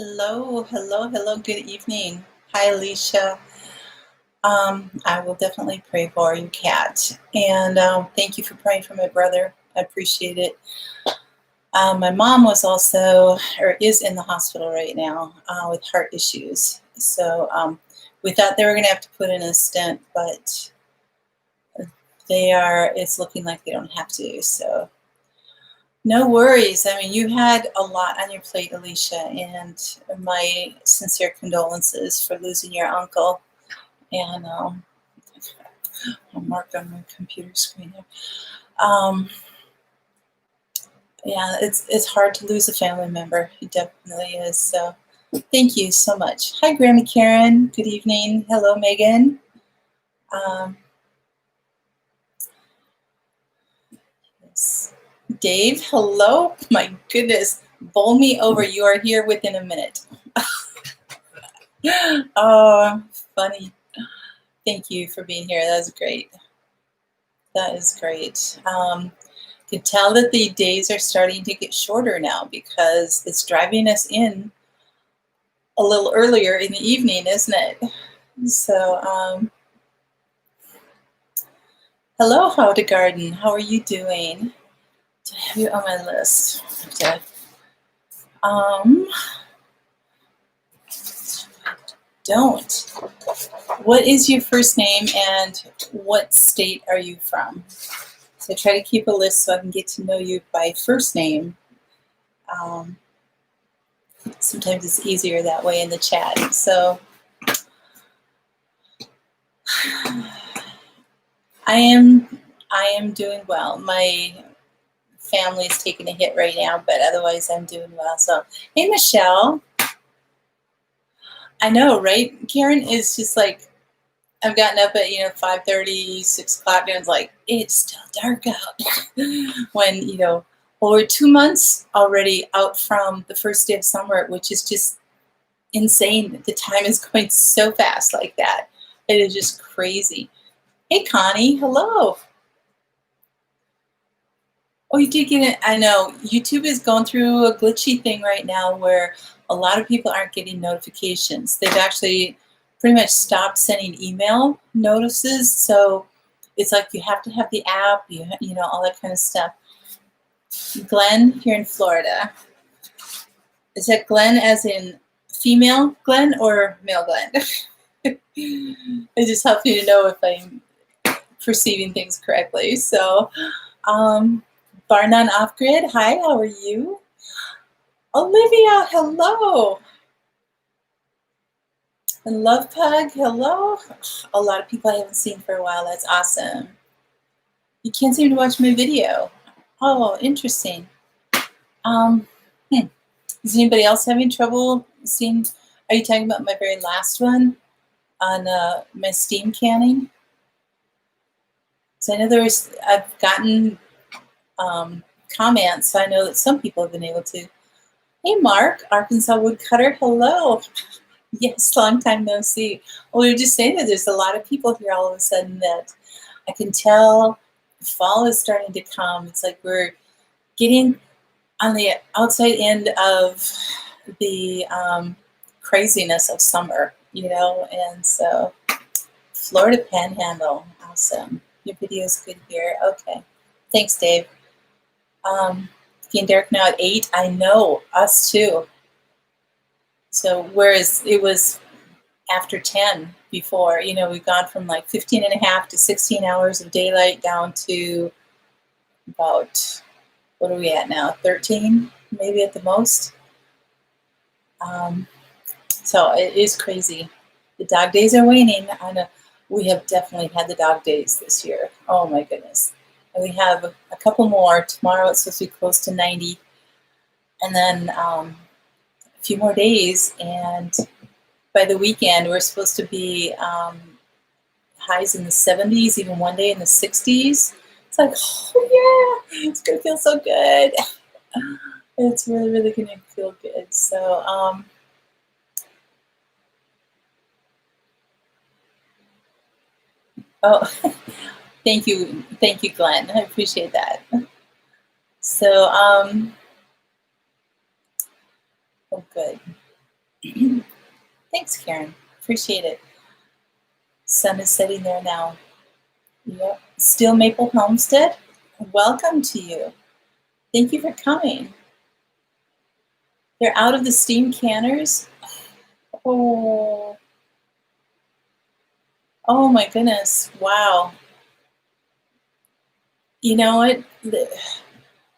Hello, hello, hello. Good evening. Hi, Alicia. I will definitely pray for you, Kat. And thank you for praying for my brother. I appreciate it. My mom was also, or is in the hospital right now with heart issues. So we thought they were going to have to put in a stent, but it's looking like they don't have to. So no worries. I mean, you had a lot on your plate, Alicia, and my sincere condolences for losing your uncle. And I'll mark on my computer screen here. Yeah, it's hard to lose a family member. It definitely is. So thank you so much. Hi, Grandma Karen. Good evening. Hello, Megan. Um, yes. Dave, hello. My goodness, bowl me over. You are here within a minute. Oh, funny. Thank you for being here. That was great. That is great. Can tell that the days are starting to get shorter now because it's driving us in a little earlier in the evening, isn't it? So, hello, How to Garden. How are you doing? Do I have you on my list? Okay. Don't. What is your first name and what state are you from? So I try to keep a list so I can get to know you by first name. Sometimes it's easier that way in the chat. So I am doing well. My family is taking a hit right now, but otherwise I'm doing well. So hey, Michelle. I know, right? Karen is just like, I've gotten up at 5:30, 6 o'clock, and it's like it's still dark out. When over 2 months already out from the first day of summer, which is just insane. The time is going so fast like that. It is just crazy. Hey, Connie, hello. Oh, you did get it. I know YouTube is going through a glitchy thing right now where a lot of people aren't getting notifications. They've actually pretty much stopped sending email notices. So it's like you have to have the app, all that kind of stuff. Glenn, here in Florida. Is that Glenn as in female Glenn or male Glenn? It just helps me to know if I'm perceiving things correctly. So, Bar None Off Grid, hi, how are you? Olivia, hello. And Love Pug, hello. A lot of people I haven't seen for a while. That's awesome. You can't seem to watch my video. Oh, interesting. Is anybody else having trouble seeing? Are you talking about my very last one on my steam canning? So I know I've gotten comments, so I know that some people have been able to. Hey, Mark, Arkansas Woodcutter, hello. Yes, long time no see. Well, we were just saying that there's a lot of people here all of a sudden that I can tell fall is starting to come. It's like we're getting on the outside end of the craziness of summer, and so Florida Panhandle, awesome. Your video is good here. Okay, thanks, Dave. Getting dark now at 8. I know, us too. So whereas it was after 10 before, we've gone from like 15 and a half to 16 hours of daylight down to about, what are we at now? 13, maybe at the most. So it is crazy. The dog days are waning. I know we have definitely had the dog days this year. Oh my goodness. And we have a couple more. Tomorrow it's supposed to be close to 90. And then a few more days. And by the weekend, we're supposed to be highs in the 70s, even one day in the 60s. It's like, oh yeah, it's going to feel so good. It's really, really going to feel good. So, oh, thank you, Glenn. I appreciate that. So, oh, good. Thanks, Karen. Appreciate it. Sun is setting there now. Yep. Steel Maple Homestead, welcome to you. Thank you for coming. They're out of the steam canners. Oh, oh my goodness. Wow. You know what?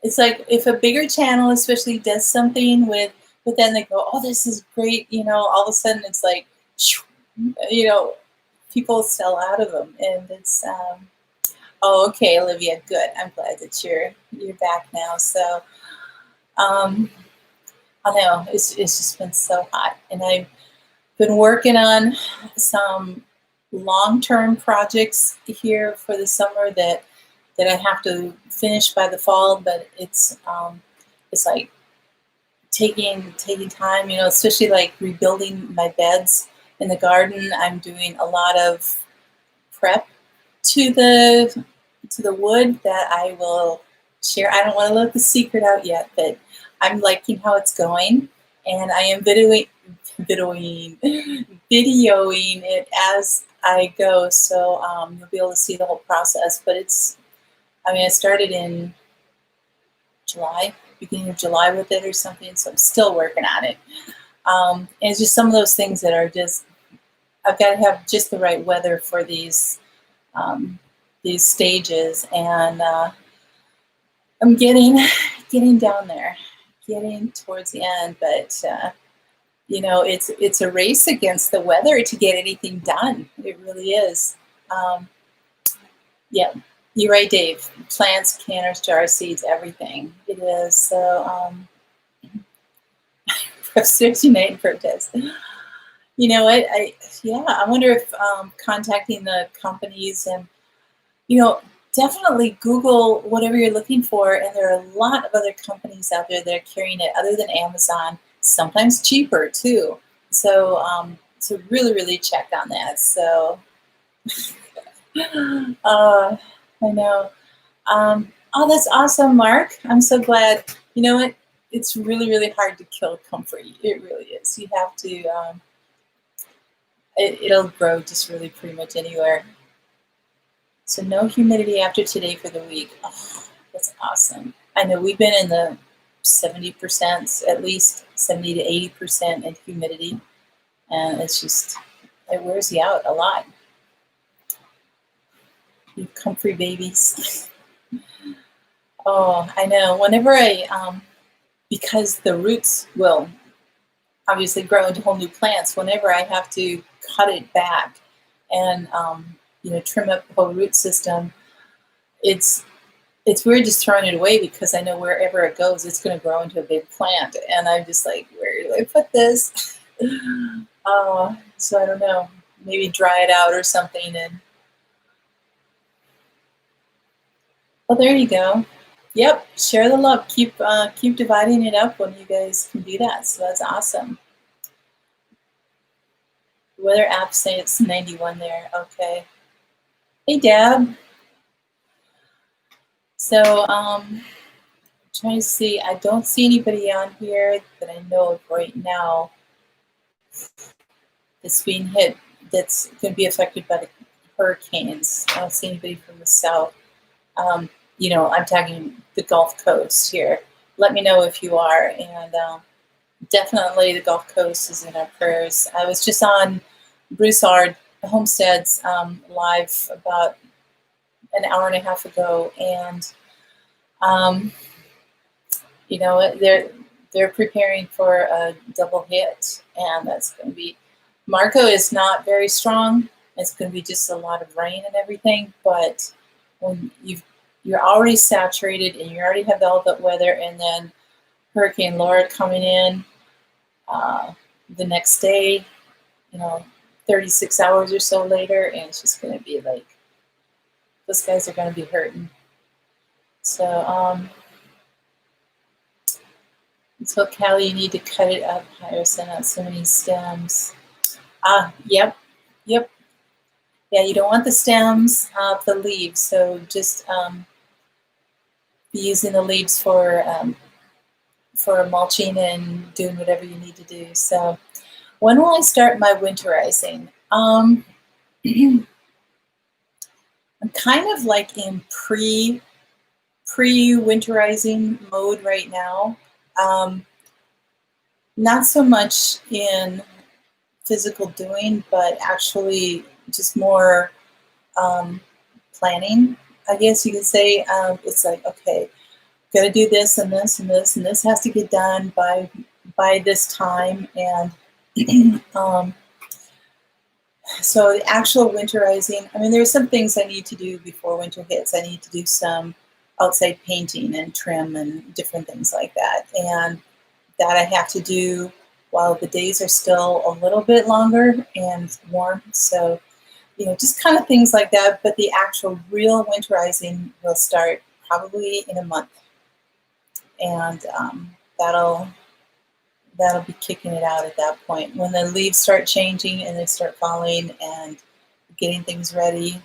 It's like if a bigger channel especially does something with, but then they go, oh, this is great. All of a sudden it's like, you know, people sell out of them. And it's, oh, okay, Olivia, good. I'm glad that you're back now. So, I know it's just been so hot, and I've been working on some long-term projects here for the summer that I have to finish by the fall. But it's like taking time, especially like rebuilding my beds in the garden. I'm doing a lot of prep to the wood that I will share. I don't want to let the secret out yet, but I'm liking how it's going, and I am videoing it as I go. So you'll be able to see the whole process. But I started in July, beginning of July with it or something, so I'm still working on it. And it's just some of those things that are just, I've got to have just the right weather for these stages, and I'm getting down there, getting towards the end. But it's a race against the weather to get anything done. It really is. Yeah, you're right, Dave. Plants, canners, jar seeds, everything. It is. So, Prep 69 protest. You know what? I wonder if contacting the companies and, definitely Google whatever you're looking for. And there are a lot of other companies out there that are carrying it other than Amazon, sometimes cheaper too. So, really, really check on that. So, I know. Oh, that's awesome, Mark. I'm so glad. You know what? It's really, really hard to kill comfort. It really is. You have to, it'll grow just really pretty much anywhere. So no humidity after today for the week. Oh, that's awesome. I know we've been in the 70%, at least 70 to 80% in humidity. And it's just, it wears you out a lot. You comfy babies. Oh, I know. Whenever because the roots will obviously grow into whole new plants, whenever I have to cut it back and, trim up the whole root system, it's weird just throwing it away, because I know wherever it goes, it's going to grow into a big plant. And I'm just like, where do I put this? So I don't know, maybe dry it out or something. And well, there you go. Yep, share the love. Keep dividing it up when you guys can do that. So that's awesome. The weather app say it's 91 there. Okay. Hey, Deb. So trying to see. I don't see anybody on here that I know of right now that's being hit, that's going to be affected by the hurricanes. I don't see anybody from the south. I'm talking the Gulf Coast here. Let me know if you are. And definitely the Gulf Coast is in our prayers. I was just on Broussard Homestead's live about an hour and a half ago, and they're preparing for a double hit, and that's going to be, Marco is not very strong. It's going to be just a lot of rain and everything. But when you're already saturated and you already have all that weather, and then Hurricane Laura coming in the next day, 36 hours or so later, and it's just going to be like, those guys are going to be hurting. So, so Callie, you need to cut it up higher, send out so many stems. Yep. Yeah, you don't want the stems, the leaves. So just be using the leaves for mulching and doing whatever you need to do. So, When will I start my winterizing? I'm kind of like in pre-winterizing mode right now. Um, not so much in physical doing, but actually just more planning, I guess you could say. It's like, okay, got to do this and this and this, and this has to get done by this time. And so the actual winterizing, I mean, there's some things I need to do before winter hits. I need to do some outside painting and trim and different things like that. And that I have to do while the days are still a little bit longer and warm. So, just kind of things like that. But the actual real winterizing will start probably in a month. And that'll be kicking it out at that point. When the leaves start changing and they start falling and getting things ready.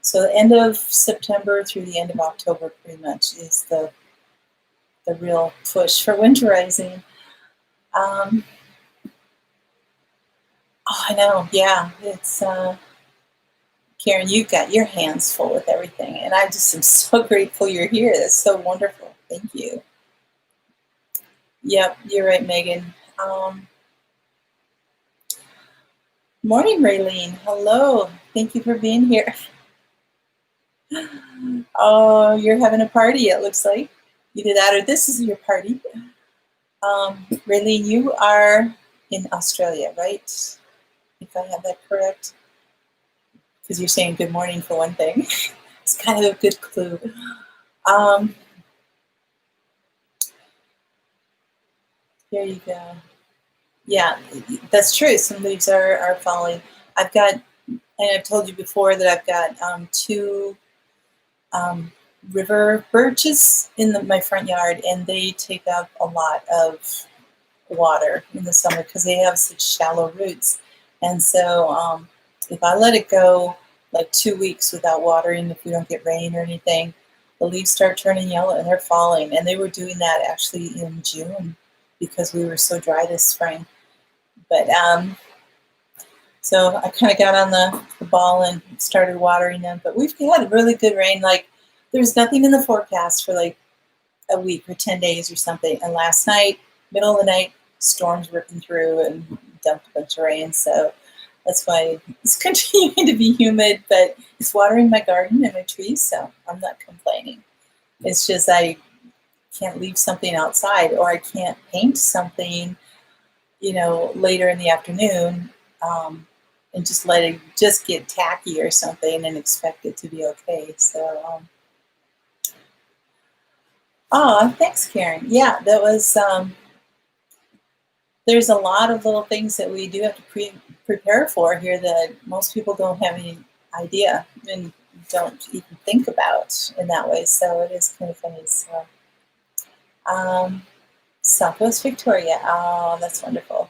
So the end of September through the end of October pretty much is the real push for winterizing. Oh, I know, yeah. It's Karen, you've got your hands full with everything, and I just am so grateful you're here. That's so wonderful. Thank you. Yep, you're right, Megan. Morning, Raylene. Hello. Thank you for being here. Oh, you're having a party, it looks like. Either that or this is your party. Raylene, you are in Australia, right? If I have that correct. Because you're saying good morning for one thing. It's kind of a good clue. There you go. Yeah, that's true. Some leaves are falling. I've got, and I've told you before that I've got two river birches in my front yard, and they take up a lot of water in the summer because they have such shallow roots. And so if I let it go like 2 weeks without watering, if we don't get rain or anything, the leaves start turning yellow and they're falling. And they were doing that actually in June because we were so dry this spring. But so I kind of got on the ball and started watering them. But we've had really good rain. Like there's nothing in the forecast for like a week or 10 days or something. And last night, middle of the night, storms ripping through and dumped a bunch of rain. So that's why it's continuing to be humid, but it's watering my garden and my trees. So I'm not complaining. It's just I can't leave something outside, or I can't paint something, later in the afternoon, and just let it just get tacky or something and expect it to be okay. So, thanks, Karen. Yeah, that was, there's a lot of little things that we do have to prepare for here that most people don't have any idea and don't even think about in that way. So it is kind of funny. So, Southwest Victoria. Oh, that's wonderful.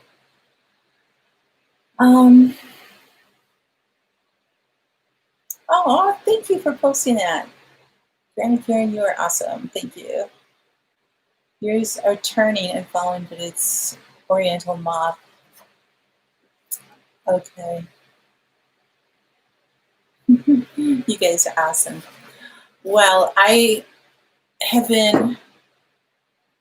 Oh, thank you for posting that. Granny Karen, you are awesome. Thank you. Yours are turning and falling, but it's Oriental moth. Okay. You guys are awesome. Well, I have been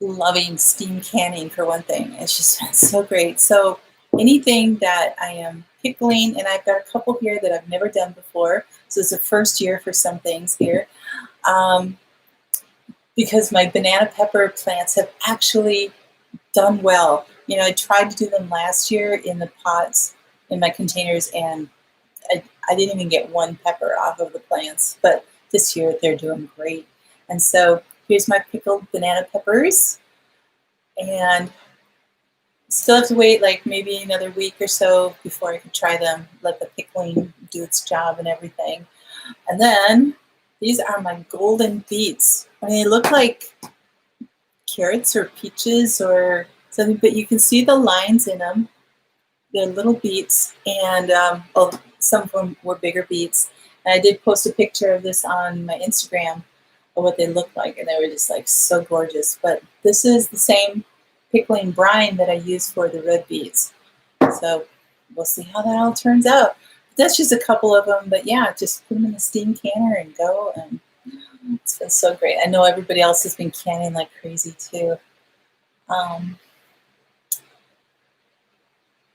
loving steam canning for one thing. It's just been so great. So anything that I am pickling, and I've got a couple here that I've never done before. So it's the first year for some things here. Because my banana pepper plants have actually done well. I tried to do them last year in the pots, in my containers, and I didn't even get one pepper off of the plants. But this year they're doing great. And so here's my pickled banana peppers. And still have to wait like maybe another week or so before I can try them, let the pickling do its job and everything. And then these are my golden beets. I mean, they look like carrots or peaches or something, but you can see the lines in them. They're little beets, and some of them were bigger beets. And I did post a picture of this on my Instagram of what they looked like, and they were just like so gorgeous. But this is the same pickling brine that I use for the red beets. So we'll see how that all turns out. That's just a couple of them, but yeah, just put them in the steam canner and go, and it feels so great. I know everybody else has been canning like crazy too.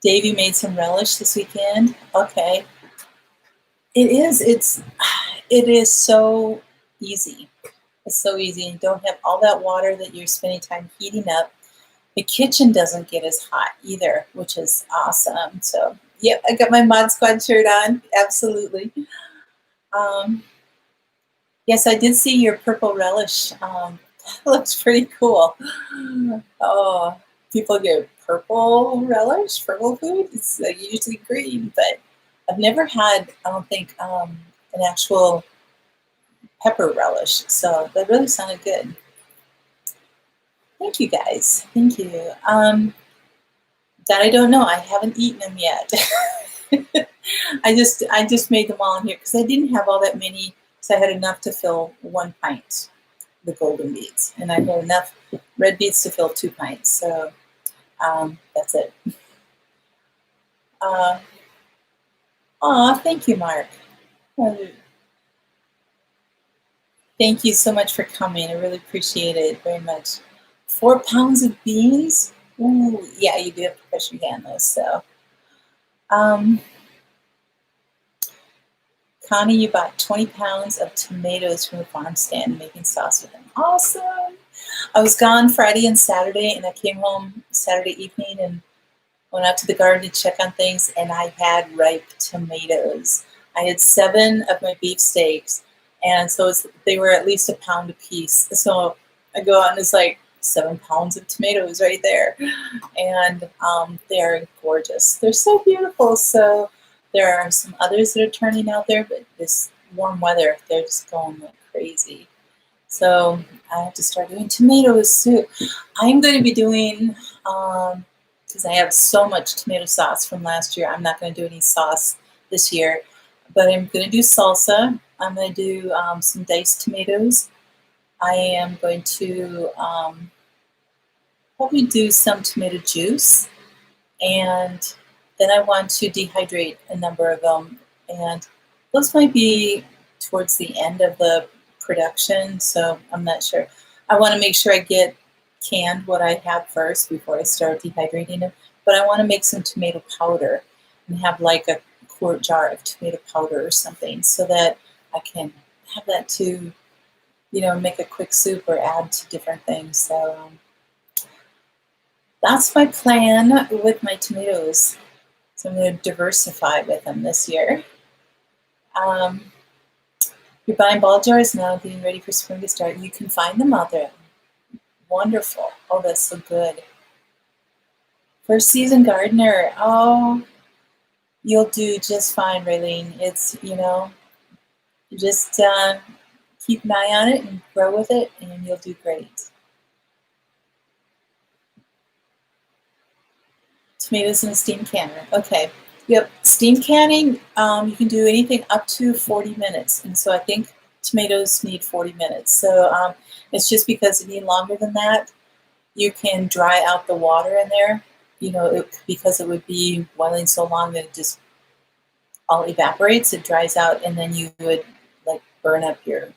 Dave, you made some relish this weekend. Okay, it is so easy. It's so easy. You don't have all that water that you're spending time heating up. The kitchen doesn't get as hot either, which is awesome. So, yep, I got my Mod Squad shirt on. Absolutely. Yes, I did see your purple relish. That looks pretty cool. Oh, people get purple relish, purple food. It's usually green, but I've never had, I don't think, an actual pepper relish. So that really sounded good. Thank you, guys. Thank you. That I don't know. I haven't eaten them yet. I just made them all in here because I didn't have all that many. So I had enough to fill 1 pint, the golden beets, and I had enough red beets to fill 2 pints. So that's it. Thank you, Mark. Thank you so much for coming. I really appreciate it very much. 4 pounds of beans? Ooh, yeah, you do have to push your hand though. So, Connie, you bought 20 pounds of tomatoes from the farm stand, making sauce with them. Awesome. I was gone Friday and Saturday, and I came home Saturday evening and went out to the garden to check on things, and I had ripe tomatoes. I had 7 of my beef steaks, and so they were at least a pound a piece. So I go out and it's like 7 pounds of tomatoes right there, and they're gorgeous. They're so beautiful. So there are some others that are turning out there, but this warm weather, they're just going like crazy. So I have to start doing tomato soup. I'm going to be doing, because I have so much tomato sauce from last year, I'm not going to do any sauce this year, but I'm going to do salsa. I'm going to do some diced tomatoes. I am going to probably do some tomato juice, and then I want to dehydrate a number of them, and those might be towards the end of the production, so I'm not sure. I want to make sure I get canned what I have first before I start dehydrating them, but I want to make some tomato powder and have like a quart jar of tomato powder or something so that I can have that to, make a quick soup or add to different things. So that's my plan with my tomatoes. So I'm going to diversify with them this year. You're buying ball jars now, getting ready for spring to start. You can find them out there. Wonderful. Oh, that's so good. First season gardener. Oh, you'll do just fine, Raylene. It's, you just keep an eye on it and grow with it, and you'll do great. Tomatoes in a steam canner. Okay. Yep. Steam canning, you can do anything up to 40 minutes. And so I think tomatoes need 40 minutes. So it's just because you need longer than that. You can dry out the water in there, because it would be boiling so long that it just all evaporates. It dries out, and then you would like burn up your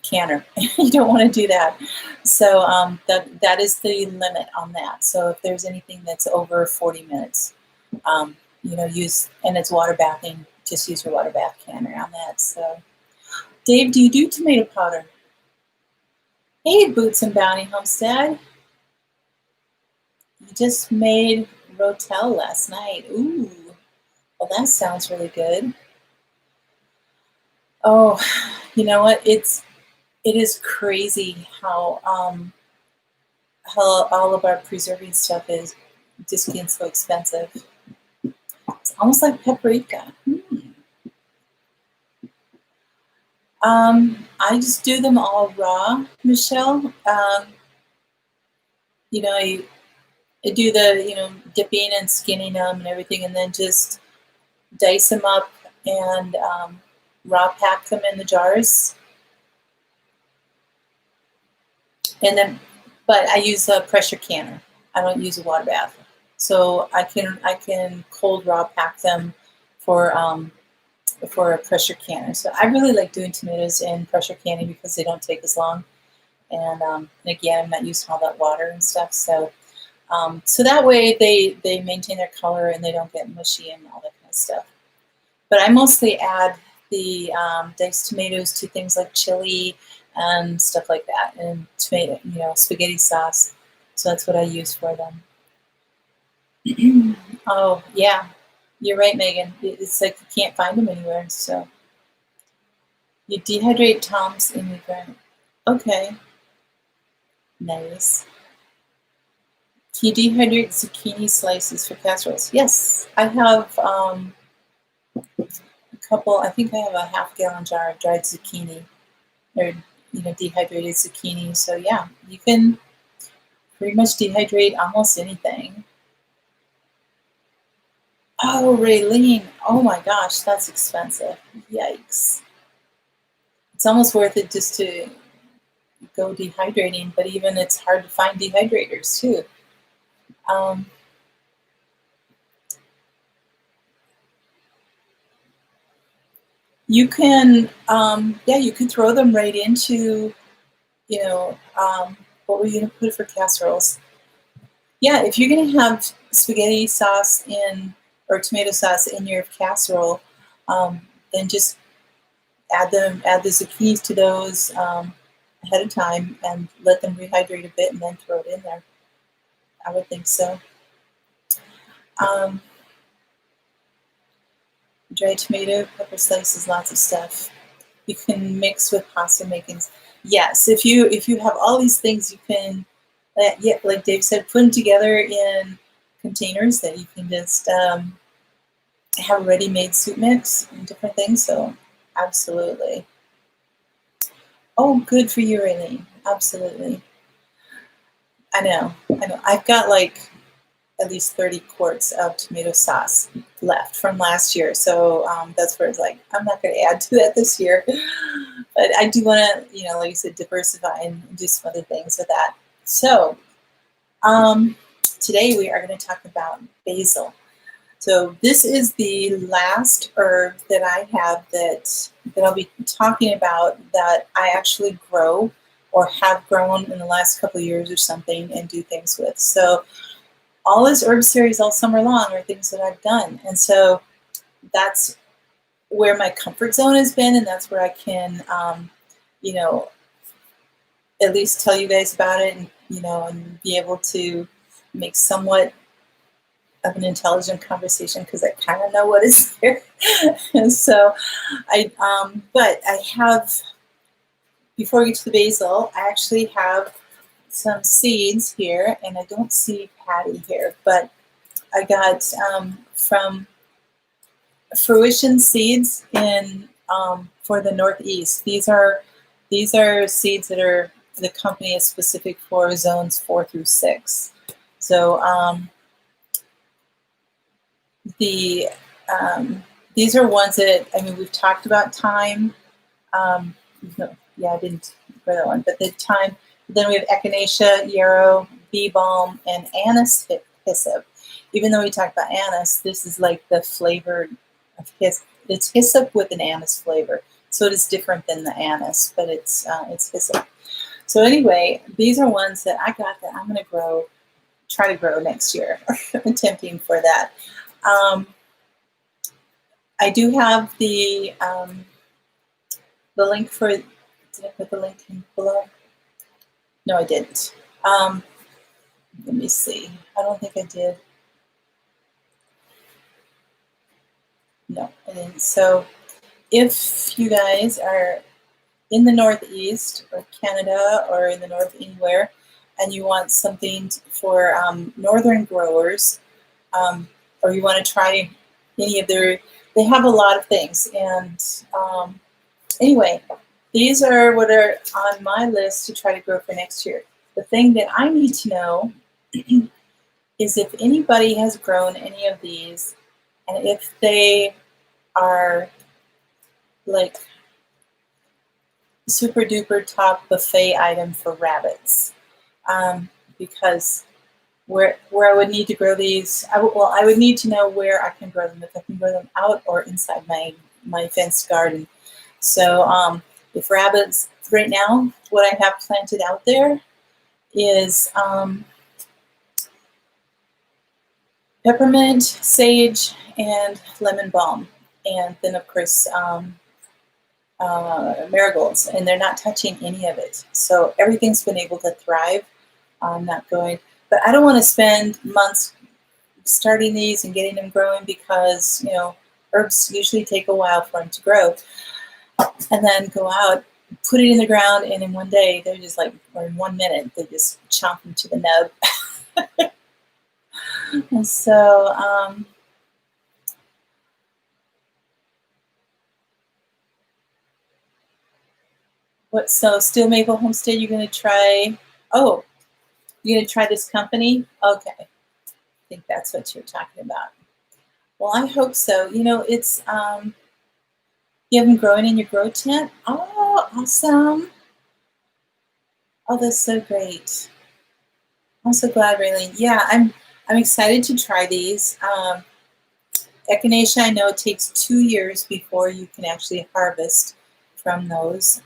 canner. You don't want to do that. So that is the limit on that. So if there's anything that's over 40 minutes, use, and it's water bathing, just use your water bath canner on that. So Dave, do you do tomato powder? Hey, Boots and Bounty Homestead. You just made rotel last night. Ooh, well, that sounds really good. Oh, you know what? It is crazy how all of our preserving stuff is just getting so expensive. It's almost like paprika. I just do them all raw, Michelle. I do the, dipping and skinning them and everything, and then just dice them up and raw pack them in the jars. And then, but I use a pressure canner. I don't use a water bath. So I can cold raw pack them for a pressure canner. So I really like doing tomatoes in pressure canning because they don't take as long. And again, I'm not using all that water and stuff. So so that way they maintain their color and they don't get mushy and all that kind of stuff. But I mostly add the diced tomatoes to things like chili and stuff like that, and tomato, spaghetti sauce. So that's what I use for them. Oh yeah, you're right, Megan. It's like you can't find them anywhere. So you dehydrate toms in the ground. Okay, nice. Can you dehydrate zucchini slices for casseroles? Yes, I have a couple. I think I have a half-gallon jar of dried zucchini, or dehydrated zucchini. So yeah, you can pretty much dehydrate almost anything. Oh, Raylene. Oh my gosh, that's expensive. Yikes. It's almost worth it just to go dehydrating, but even it's hard to find dehydrators too. Um, you can, yeah, you can throw them right into, what were you going to put for casseroles? Yeah, if you're going to have spaghetti sauce or tomato sauce in your casserole, then just add the zucchinis to those ahead of time and let them rehydrate a bit and then throw it in there. I would think so. Dried tomato, pepper slices, lots of stuff. You can mix with pasta makings. Yes, if you have all these things, you can, yeah, like Dave said, put them together in containers that you can just have a ready-made soup mix and different things. So absolutely. Oh, good for you, Raylene. Absolutely. I know. I've got like at least 30 quarts of tomato sauce left from last year. So that's where it's like, I'm not going to add to that this year. But I do want to, like you said, diversify and do some other things with that. So today we are going to talk about basil. So this is the last herb that I have that I'll be talking about that I actually grow or have grown in the last couple of years or something and do things with. So all this herb series all summer long are things that I've done. And so that's where my comfort zone has been, and that's where I can, at least tell you guys about it and be able to make somewhat of an intelligent conversation because I kind of know what is there. And so but I have, before we get to the basil, I actually have some seeds here, and I don't see Patty here, but I got from Fruition Seeds in for the Northeast. These are seeds that are, the company is specific for zones 4 through 6. So these are ones that, we've talked about thyme. Yeah, I didn't for that one, but the thyme. Then we have echinacea, yarrow, bee balm, and anise hyssop. Even though we talked about anise, this is like the flavored of it's hyssop with an anise flavor. So it is different than the anise, but it's hyssop. So anyway, these are ones that I got that I'm going to try to grow next year. I'm attempting for that. I do have the link for, did I put the link in below? No, I didn't. Let me see. I don't think I did. No, I didn't. So if you guys are in the Northeast or Canada or in the North anywhere, and you want something for northern growers, or you want to try any of they have a lot of things. And anyway, these are what are on my list to try to grow for next year. The thing that I need to know is if anybody has grown any of these, and if they are like super duper top buffet item for rabbits, because where I would need to grow these. I would need to know where I can grow them, if I can grow them out or inside my fenced garden. So if rabbits, right now, what I have planted out there is peppermint, sage, and lemon balm. And then, of course, marigolds. And they're not touching any of it. So everything's been able to thrive. I'm not going, but I don't want to spend months starting these and getting them growing because, herbs usually take a while for them to grow. And then go out, put it in the ground, and in one day, they're just like, or in 1 minute, they just chomp them to the nub. And so, so Steel Maple Homestead, you're going to try, you're going to try this company? Okay. I think that's what you're talking about. Well, I hope so. It's, you have them growing in your grow tent? Oh, awesome. Oh, that's so great. I'm so glad, Raylene. Yeah, I'm excited to try these. Echinacea, I know it takes 2 years before you can actually harvest from those.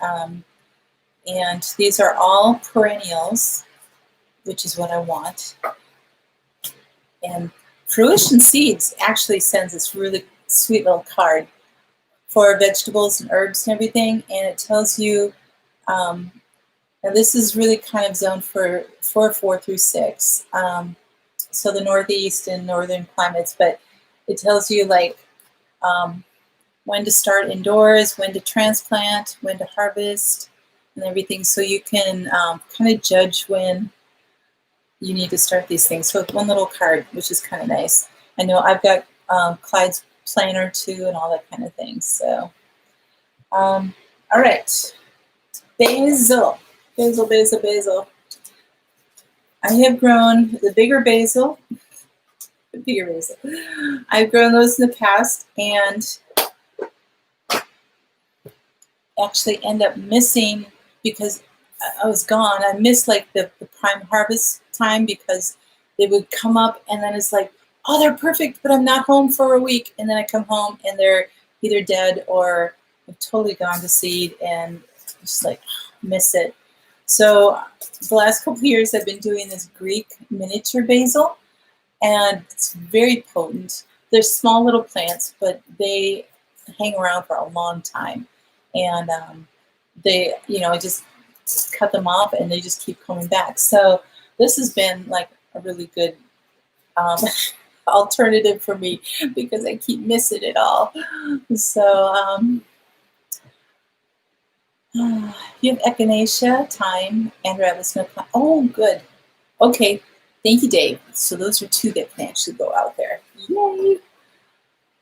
And these are all perennials, which is what I want. And Fruition Seeds actually sends this really sweet little card for vegetables and herbs and everything. And it tells you, now this is really kind of zoned for 4 through 6. So the Northeast and Northern climates, but it tells you like when to start indoors, when to transplant, when to harvest, and everything. So you can kind of judge when you need to start these things. So one little card, which is kind of nice. I know I've got Clyde's planner too and all that kind of thing. So, all right. Basil. Basil. I have grown the bigger basil. I've grown those in the past and actually end up missing because I was gone. I missed like the prime harvest time because they would come up and then it's like, oh, they're perfect, but I'm not home for a week. And then I come home and they're either dead or have totally gone to seed and just like miss it. So the last couple of years I've been doing this Greek miniature basil and it's very potent. They're small little plants, but they hang around for a long time. And they, I just cut them off and they just keep coming back. So this has been like a really good alternative for me because I keep missing it all. So you have echinacea, thyme, and rabbit's milk. Oh, good. Okay. Thank you, Dave. So those are 2 that can actually go out there. Yay!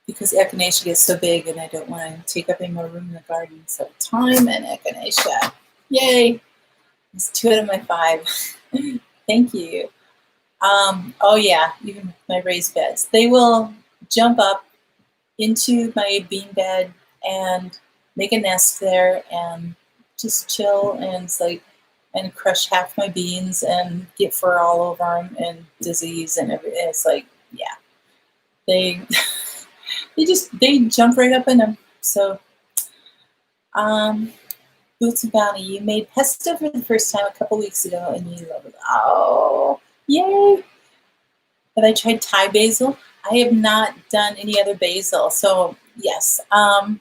Because echinacea gets so big and I don't want to take up any more room in the garden. So thyme and echinacea. Yay! It's 2 out of my 5. Thank you. Oh yeah, even my raised beds. They will jump up into my bean bed and make a nest there and just chill and it's like, and crush half my beans and get fur all over them and disease and everything. It's like, yeah, they they jump right up in them. So, Boots and Bounty, you made pesto for the first time a couple weeks ago and you love it. Oh, yay! Have I tried Thai basil? I have not done any other basil. So yes, let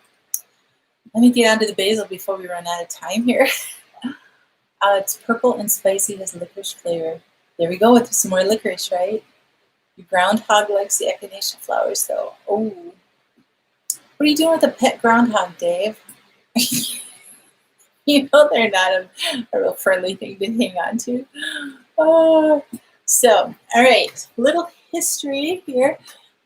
me get onto the basil before we run out of time here. It's purple and spicy, has licorice flavor. There we go with some more licorice, right? Your groundhog likes the echinacea flowers, though. Oh, what are you doing with a pet groundhog, Dave? They're not a real friendly thing to hang on to. So, all right, little history here.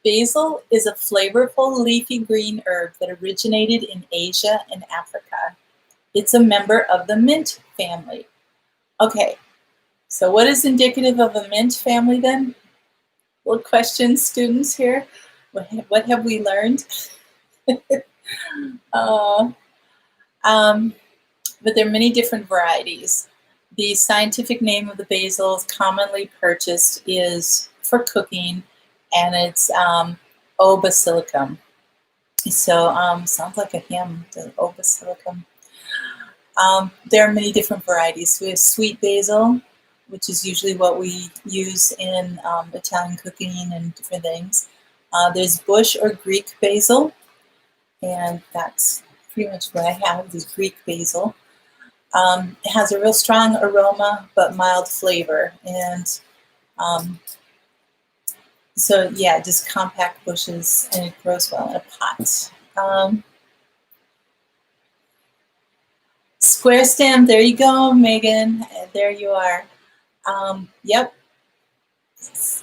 Basil is a flavorful leafy green herb that originated in Asia and Africa. It's a member of the mint family. Okay, so what is indicative of a mint family then? Little questions, students here. What have we learned? But there are many different varieties. The scientific name of the basil is commonly purchased is for cooking, and it's O basilicum. So sounds like a hymn, the O basilicum. There are many different varieties. We have sweet basil, which is usually what we use in Italian cooking and different things. There's bush or Greek basil, and that's pretty much what I have, is Greek basil. It has a real strong aroma, but mild flavor. And so, yeah, just compact bushes, and it grows well in a pot. Square stem, there you go, Megan. There you are.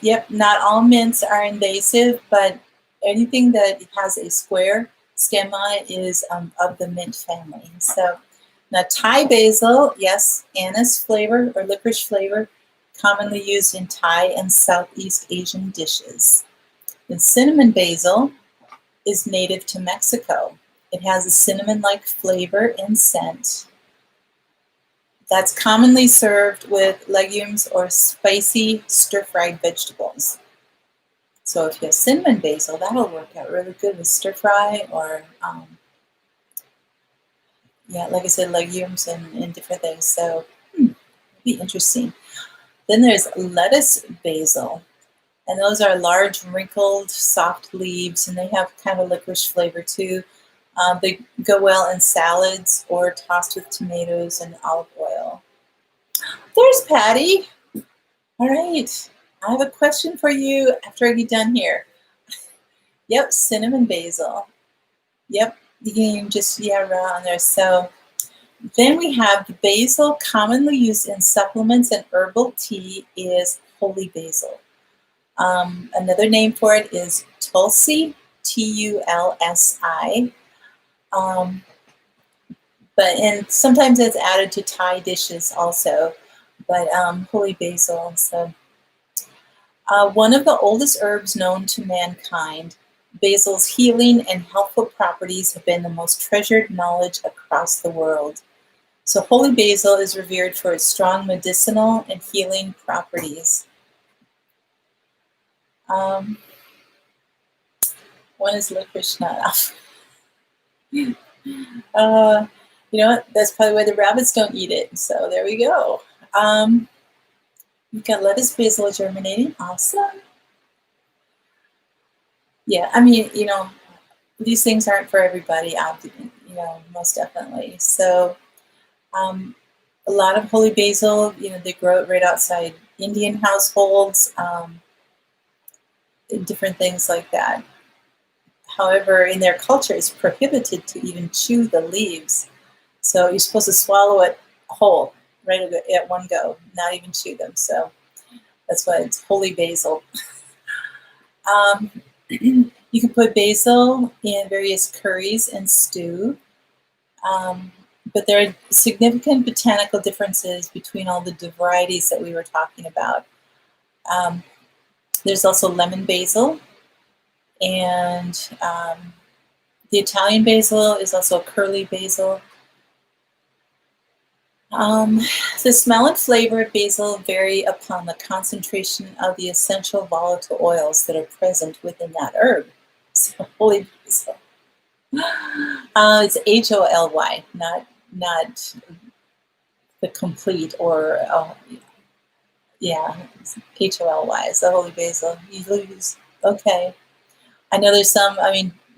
Yep, not all mints are invasive, but anything that has a square stem on it is of the mint family. So now Thai basil, yes, anise flavor or licorice flavor, commonly used in Thai and Southeast Asian dishes. And cinnamon basil is native to Mexico. It has a cinnamon-like flavor and scent. That's commonly served with legumes or spicy stir-fried vegetables. So if you have cinnamon basil, that'll work out really good with stir-fry or, yeah, like I said, legumes and different things. So it'd be interesting. Then there's lettuce basil. And those are large, wrinkled, soft leaves, and they have kind of licorice flavor too. They go well in salads or tossed with tomatoes and olive oil. There's Patty. All right. I have a question for you after I get done here. Yep, cinnamon basil. Yep, you can just, around there. So then we have the basil commonly used in supplements and herbal tea is holy basil. Another name for it is Tulsi, Tulsi. And sometimes it's added to Thai dishes also, but holy basil. So one of the oldest herbs known to mankind, basil's healing and healthful properties have been the most treasured knowledge across the world. So holy basil is revered for its strong medicinal and healing properties. One is licorice nut off. You know what? That's probably why the rabbits don't eat it. So there we go. You've got lettuce basil germinating. Awesome. Yeah, I mean, these things aren't for everybody, most definitely. So a lot of holy basil, they grow it right outside Indian households, different things like that. However, in their culture, it's prohibited to even chew the leaves. So you're supposed to swallow it whole, right at one go, not even chew them. So that's why it's holy basil. You can put basil in various curries and stew. But there are significant botanical differences between all the varieties that we were talking about. There's also lemon basil, and the Italian basil is also curly basil. The smell and flavor of basil vary upon the concentration of the essential volatile oils that are present within that herb. So holy basil. It's Holy, not the complete or Holy. It's the holy basil. You lose. Okay. I know there's some.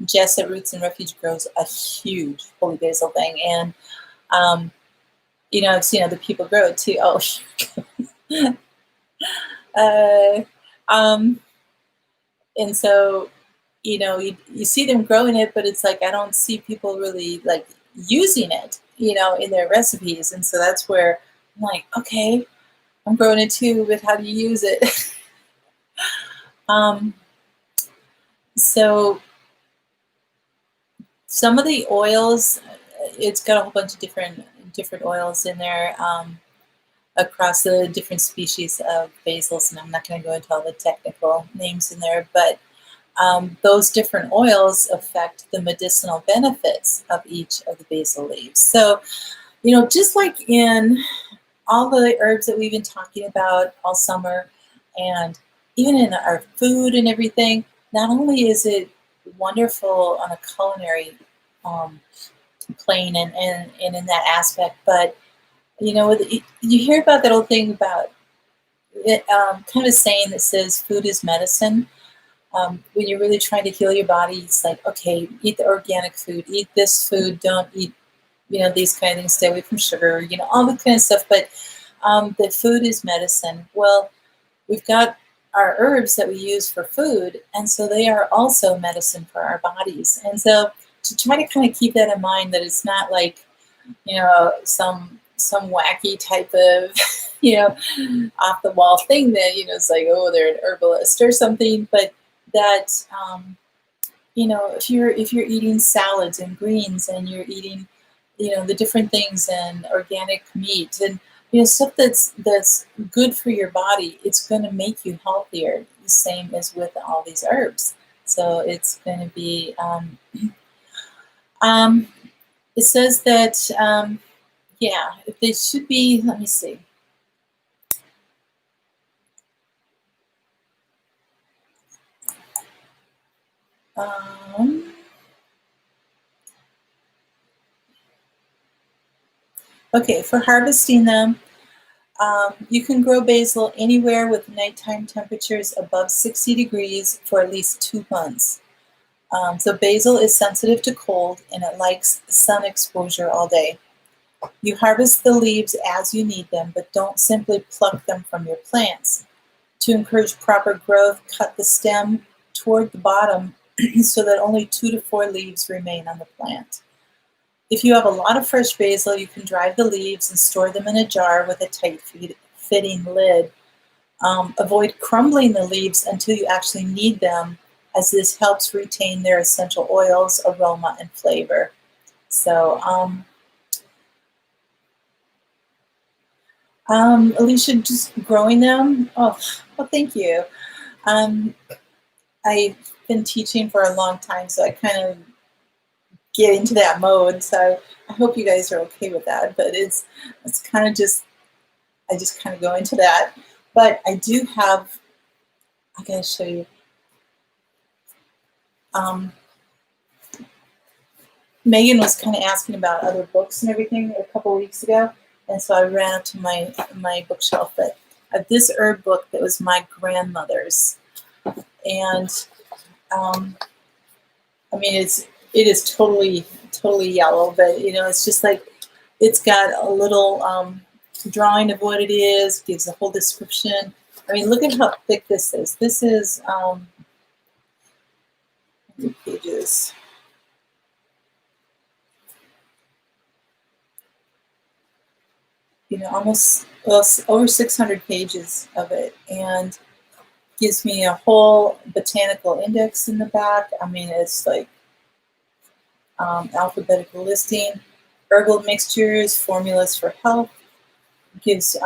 Jess at Roots and Refuge grows a huge holy basil thing, and I've seen other people grow it too. Oh, and so you see them growing it, but it's like I don't see people really like using it, in their recipes, and so that's where I'm like, okay, I'm growing it too, but how do you use it? So some of the oils, it's got a whole bunch of different oils in there across the different species of basils, and I'm not going to go into all the technical names in there, but those different oils affect the medicinal benefits of each of the basil leaves. So, just like in all the herbs that we've been talking about all summer, and even in our food and everything, not only is it wonderful on a culinary um, plane and in that aspect, but you hear about that old thing about it, kind of saying that says food is medicine. When you're really trying to heal your body, it's like, okay, eat the organic food, eat this food, don't eat, these kind of things, stay away from sugar, all that kind of stuff. But that food is medicine. Well, we've got our herbs that we use for food, and so they are also medicine for our bodies. And so to try to kind of keep that in mind, that it's not like, some wacky type of, off the wall thing that, it's like, oh, they're an herbalist or something, but that, if you're eating salads and greens and you're eating, the different things and organic meat and, stuff that's good for your body, it's going to make you healthier, the same as with all these herbs. So it's going to be, it says that, yeah, if they should be, let me see. Okay, for harvesting them, you can grow basil anywhere with nighttime temperatures above 60 degrees for at least 2 months. So basil is sensitive to cold and it likes sun exposure all day. You harvest the leaves as you need them, but don't simply pluck them from your plants. To encourage proper growth, cut the stem toward the bottom so that only 2 to 4 leaves remain on the plant. If you have a lot of fresh basil, you can dry the leaves and store them in a jar with a tight-fitting lid. Avoid crumbling the leaves until you actually need them, as this helps retain their essential oils, aroma, and flavor. So, Alicia, just growing them. Oh, well, thank you. I've been teaching for a long time, so I kind of get into that mode. So I hope you guys are okay with that. But it's kind of just, I just kind of go into that. But I do have, I gotta show you. Megan was kind of asking about other books and everything a couple weeks ago, and so I ran up to my bookshelf. But this herb book that was my grandmother's, and I mean it is totally yellow, but it's just like, it's got a little drawing of what it is, gives a whole description. I mean, look at how thick this is. This is how many pages? Almost, well, over 600 pages of it, and gives me a whole botanical index in the back. I mean, it's like alphabetical listing, herbal mixtures, formulas for health. Gives it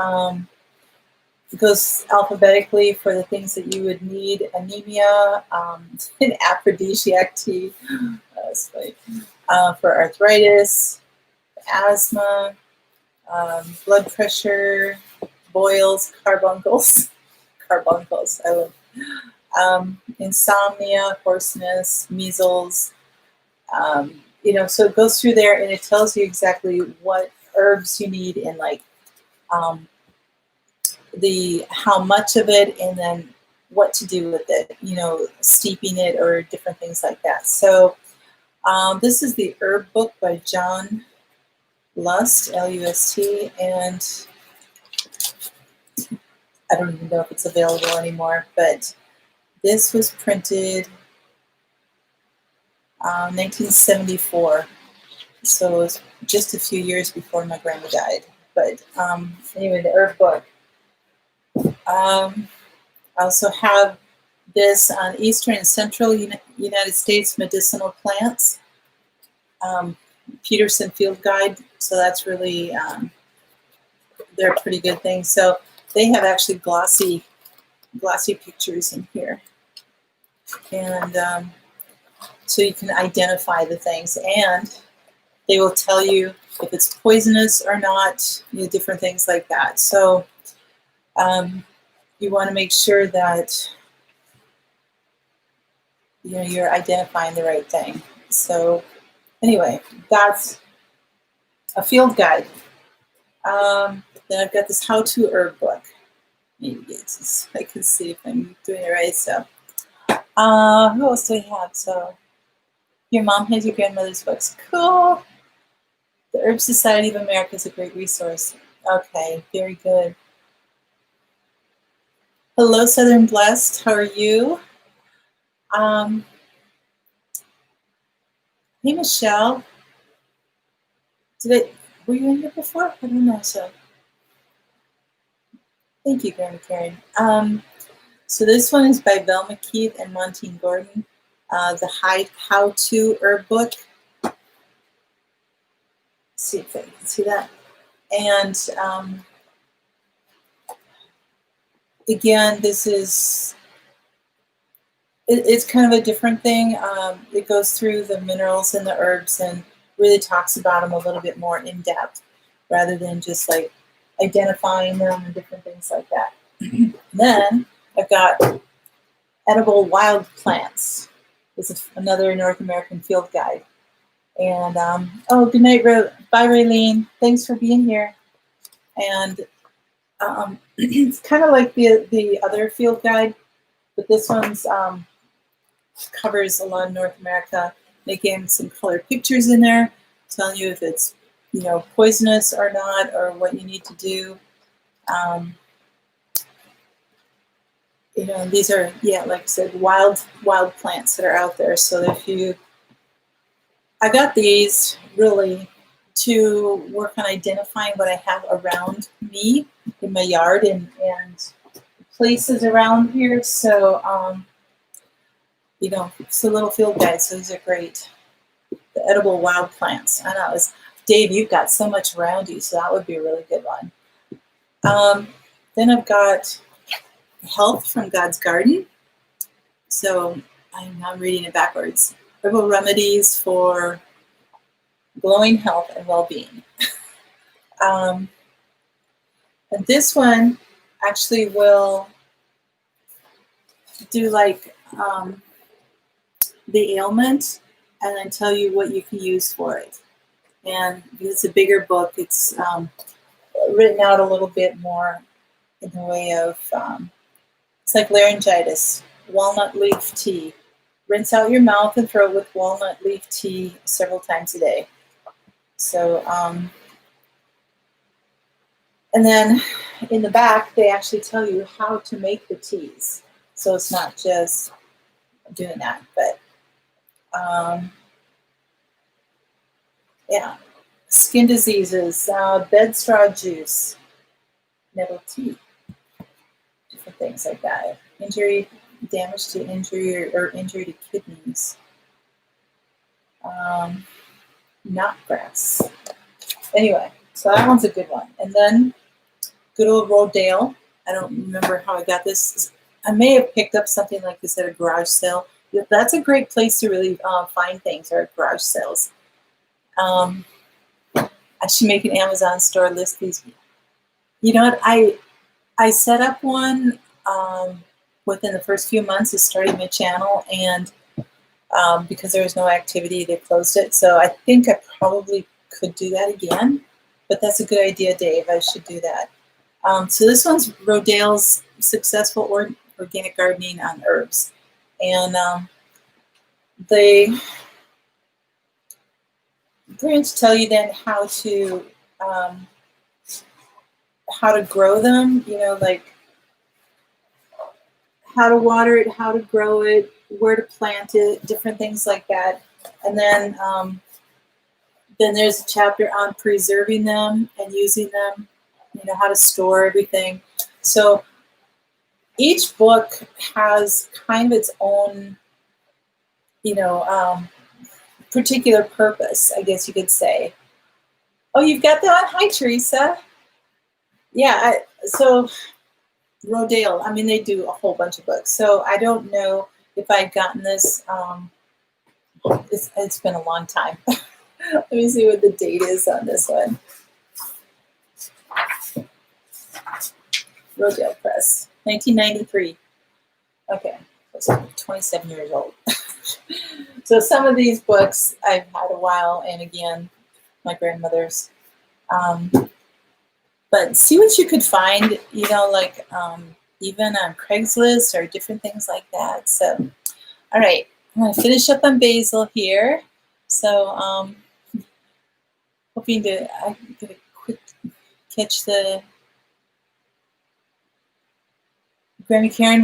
goes alphabetically for the things that you would need: anemia, an aphrodisiac tea, for arthritis, asthma, blood pressure, boils, carbuncles, I love, insomnia, hoarseness, measles. So it goes through there and it tells you exactly what herbs you need and like how much of it, and then what to do with it, steeping it or different things like that. So this is the herb book by John Lust, L-U-S-T, and I don't even know if it's available anymore, but this was printed 1974, so it was just a few years before my grandma died. But anyway, the herb book. I also have this on Eastern and Central United States medicinal plants, Peterson Field Guide. So that's really, they're a pretty good thing. So they have actually glossy pictures in here, and so you can identify the things. And They will tell you if it's poisonous or not, different things like that. So you want to make sure that you're identifying the right thing. So anyway, that's a field guide. Then I've got this how-to herb book. Maybe I can see if I'm doing it right. So who else do we have? So your mom has your grandmother's books. Cool. The Herb Society of America is a great resource. Okay, very good. Hello, Southern Blessed. How are you? Hey, Michelle. Were you in here before? I don't know. So thank you, Grandma Karen. So this one is by Velma Keith and Montine Gordon. The How-To Herb book. Let's see if I can see that. And again, this is, it's kind of a different thing. It goes through the minerals and the herbs and really talks about them a little bit more in depth rather than just like identifying them and different things like that. Then I've got Edible Wild Plants. This is another North American field guide. And oh, good night, bye, Raylene. Thanks for being here. And it's kind of like the other field guide, but this one's covers a lot of North America. They gave some colored pictures in there, telling you if it's poisonous or not, or what you need to do. These are, like I said, wild plants that are out there. So I got these really to work on identifying what I have around me in my yard and places around here. So, it's a little field guide. So these are great. The edible wild plants. I know, Dave, you've got so much around you, so that would be a really good one. Then I've got Health from God's Garden. So I'm reading it backwards. Herbal remedies for glowing health and well-being. And this one actually will do like the ailment and then tell you what you can use for it. And because it's a bigger book, it's written out a little bit more in the way of, it's like laryngitis, walnut leaf tea. Rinse out your mouth and throat with walnut leaf tea several times a day. So, and then in the back, they actually tell you how to make the teas. So it's not just doing that, but yeah. Skin diseases, bed straw juice, nettle tea, different things like that. Injury, damage to injury or injury to kidneys. Knotgrass. Anyway, so that one's a good one. And then good old Rodale. I don't remember how I got this. I may have picked up something like this at a garage sale. That's a great place to really find things, or at garage sales. I should make an Amazon store, list these. You know what? I set up one within the first few months of starting my channel, and because there was no activity, they closed it. So I think I probably could do that again, but that's a good idea, Dave. I should do that. So this one's Rodale's Successful Organic Gardening on Herbs. And they pretty much tell you then how to grow them, like how to water it, how to grow it, where to plant it, different things like that. And then there's a chapter on preserving them and using them, how to store everything. So each book has kind of its own, particular purpose, I guess you could say. Oh, you've got that? Hi, Teresa. Yeah, so Rodale, they do a whole bunch of books. So I don't know if I'd gotten this. It's been a long time. Let me see what the date is on this one. Rodale Press, 1993. Okay, so 27 years old. So some of these books I've had a while, and again, my grandmother's. But see what you could find, you know, like even on Craigslist or different things like that. So, all right, I'm going to finish up on Basil here. So, hoping to get a quick catch the Grammy Karen.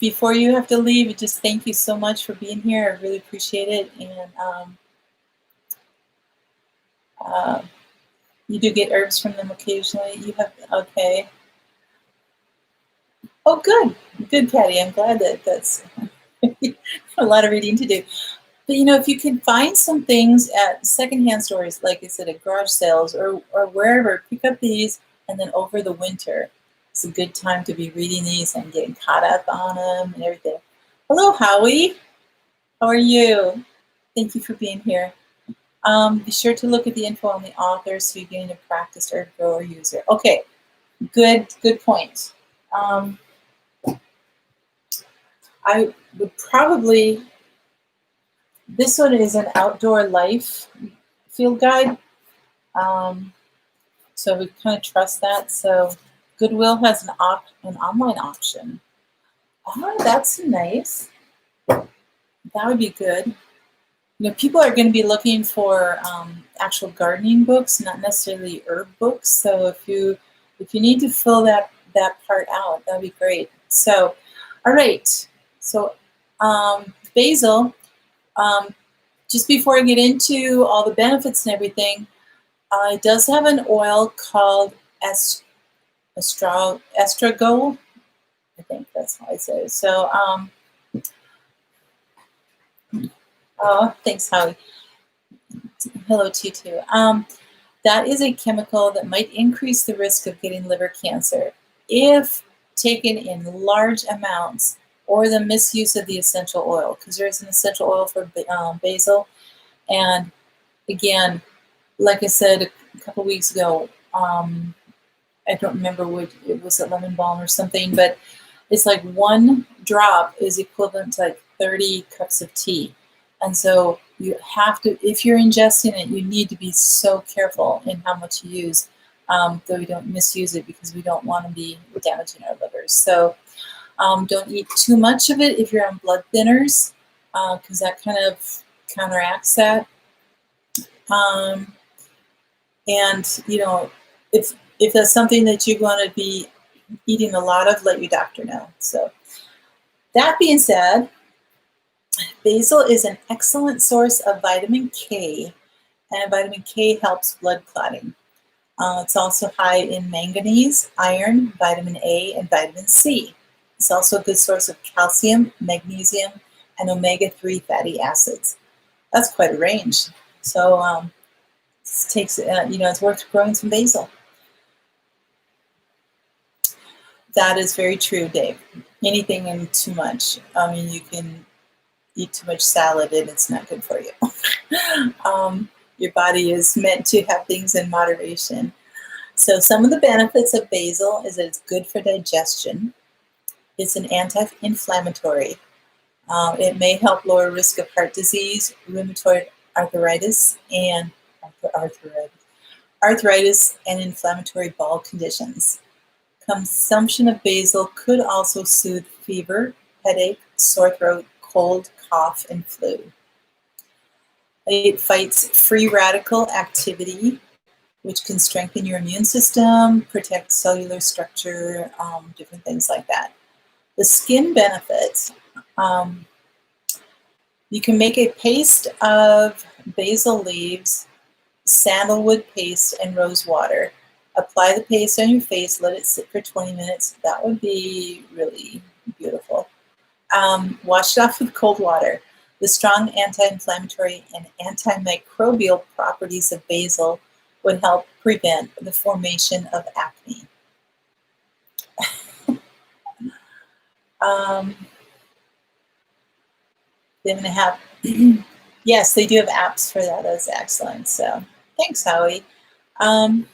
Before you have to leave, just thank you so much for being here. I really appreciate it. And you do get herbs from them occasionally. You have, okay. Oh, good. Good, Patty. I'm glad that's a lot of reading to do. But, you know, if you can find some things at secondhand stores, like I said, at garage sales or wherever, pick up these, and then over the winter, it's a good time to be reading these and getting caught up on them and everything. Hello, Howie. How are you? Thank you for being here. Be sure to look at the info on the author so you gain a practiced herb grower user. Okay, good point. I would probably, this one is an outdoor life field guide. So we kind of trust that. So Goodwill has an online option. Oh, that's nice. That would be good. You know, people are going to be looking for actual gardening books, not necessarily herb books. So if you need to fill that part out, that'd be great. So, all right. So basil. Just before I get into all the benefits and everything, it does have an oil called estragol. I think that's how I say it. So, oh, thanks, Howie. Hello to you too. That is a chemical that might increase the risk of getting liver cancer if taken in large amounts, or the misuse of the essential oil, because there's an essential oil for basil. And again, like I said a couple weeks ago, I don't remember what it was, a lemon balm or something, but it's like one drop is equivalent to like 30 cups of tea. And so you have to, if you're ingesting it, you need to be so careful in how much you use, though we don't misuse it because we don't want to be damaging our livers. So don't eat too much of it if you're on blood thinners, because that kind of counteracts that. And, you know, if that's something that you're going to be eating a lot of, let your doctor know. So that being said, basil is an excellent source of vitamin K, and vitamin K helps blood clotting. It's also high in manganese, iron, vitamin A, and vitamin C. It's also a good source of calcium, magnesium, and omega-3 fatty acids. That's quite a range. So it takes, you know, it's worth growing some basil. That is very true, Dave. Anything in too much. I mean, you can eat too much salad and it's not good for you. Your body is meant to have things in moderation. So some of the benefits of basil is that it's good for digestion. It's an anti-inflammatory. It may help lower risk of heart disease, rheumatoid arthritis, and arthritis and inflammatory bowel conditions. Consumption of basil could also soothe fever, headache, sore throat, cold, cough, and flu. It fights free radical activity, which can strengthen your immune system, protect cellular structure, different things like that. The skin benefits, you can make a paste of basil leaves, sandalwood paste, and rose water. Apply the paste on your face, let it sit for 20 minutes. That would be really beautiful. Wash it off with cold water. The strong anti-inflammatory and antimicrobial properties of basil would help prevent the formation of acne. Then I'm going to have Yes, they do have apps for that. That's excellent. So thanks, Howie. Um,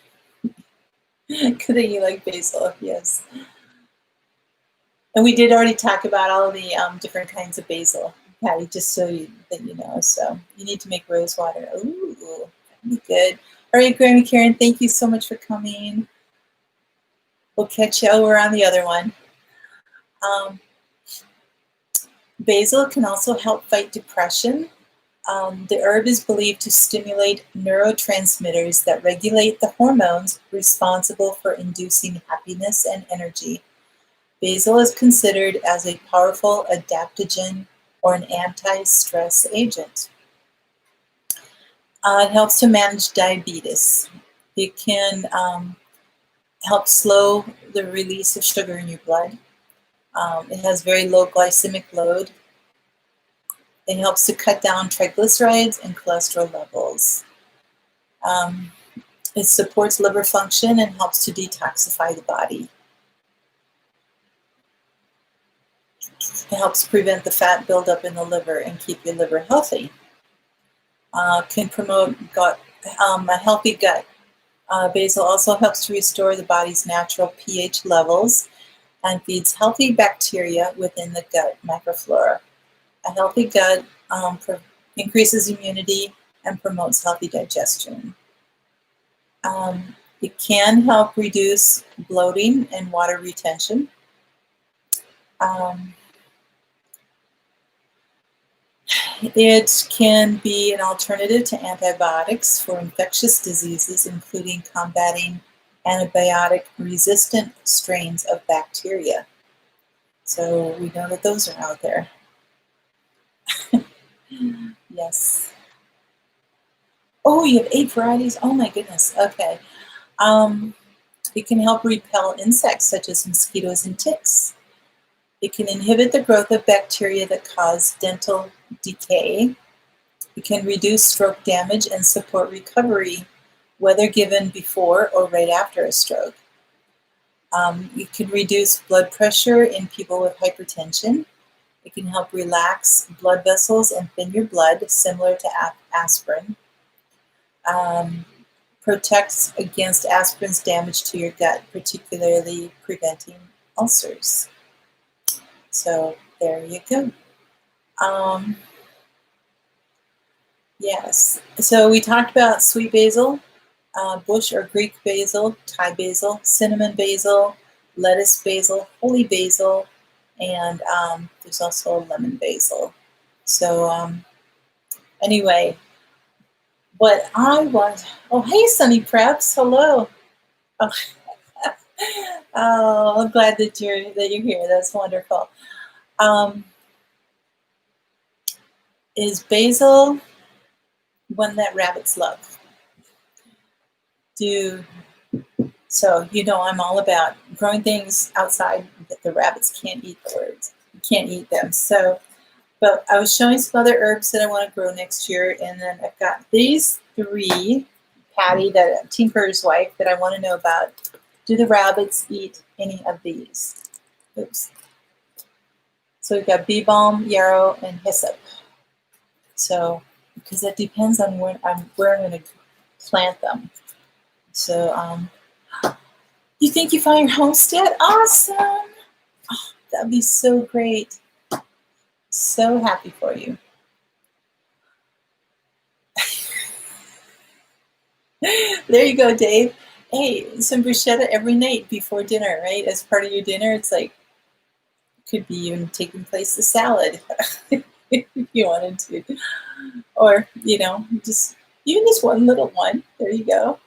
good that you like basil. Yes. And we did already talk about all of the different kinds of basil, Patty, just so that you know. So you need to make rose water. Ooh, that'd be good. All right, Grammy Karen, thank you so much for coming. We'll catch you over on the other one. Basil can also help fight depression. The herb is believed to stimulate neurotransmitters that regulate the hormones responsible for inducing happiness and energy. Basil is considered as a powerful adaptogen or an anti-stress agent. It helps to manage diabetes. It can help slow the release of sugar in your blood. It has very low glycemic load. It helps to cut down triglycerides and cholesterol levels. It supports liver function and helps to detoxify the body. It helps prevent the fat buildup in the liver and keep your liver healthy. Can promote a healthy gut. Basil also helps to restore the body's natural pH levels and feeds healthy bacteria within the gut microflora. A healthy gut increases immunity and promotes healthy digestion. It can help reduce bloating and water retention. It can be an alternative to antibiotics for infectious diseases, including combating antibiotic-resistant strains of bacteria. So we know that those are out there. Yes. Oh, you have 8 varieties? Oh my goodness. Okay. It can help repel insects such as mosquitoes and ticks. It can inhibit the growth of bacteria that cause dental decay. It can reduce stroke damage and support recovery, whether given before or right after a stroke. It can reduce blood pressure in people with hypertension. It can help relax blood vessels and thin your blood, similar to aspirin. Protects against aspirin's damage to your gut, particularly preventing ulcers. So there you go. Yes. So we talked about sweet basil, bush or Greek basil, Thai basil, cinnamon basil, lettuce basil, holy basil, and there's also lemon basil. So anyway, what I want, oh, hey, Sunny Preps, hello. Oh, oh, I'm glad that you're here. That's wonderful. Is basil one that rabbits love? So, you know, I'm all about growing things outside that the rabbits can't eat the birds. You can't eat them. So, but I was showing some other herbs that I want to grow next year. And then I've got these 3, Patty, that Tinker's wife, that I want to know about. Do the rabbits eat any of these? Oops. So we've got bee balm, yarrow, and hyssop. So, because it depends on where I'm going to plant them. So, you think you found your homestead? Awesome! Oh, that'd be so great. So happy for you. There you go, Dave. Hey, some bruschetta every night before dinner, right? As part of your dinner, it's like, could be even taking place the salad if you wanted to. Or, you know, even just one little one. There you go.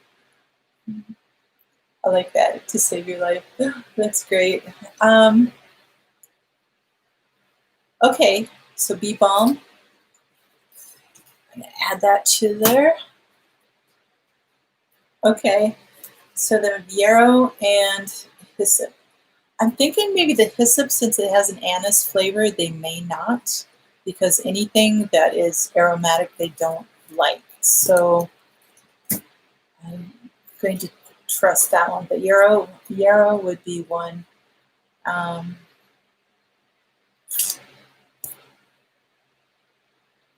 I like that, to save your life. That's great. Okay, so bee balm. I'm gonna add that to there. Okay, so the yarrow and hyssop. I'm thinking maybe the hyssop, since it has an anise flavor, they may not, because anything that is aromatic they don't like. So I'm going to trust that one. But yarrow would be one.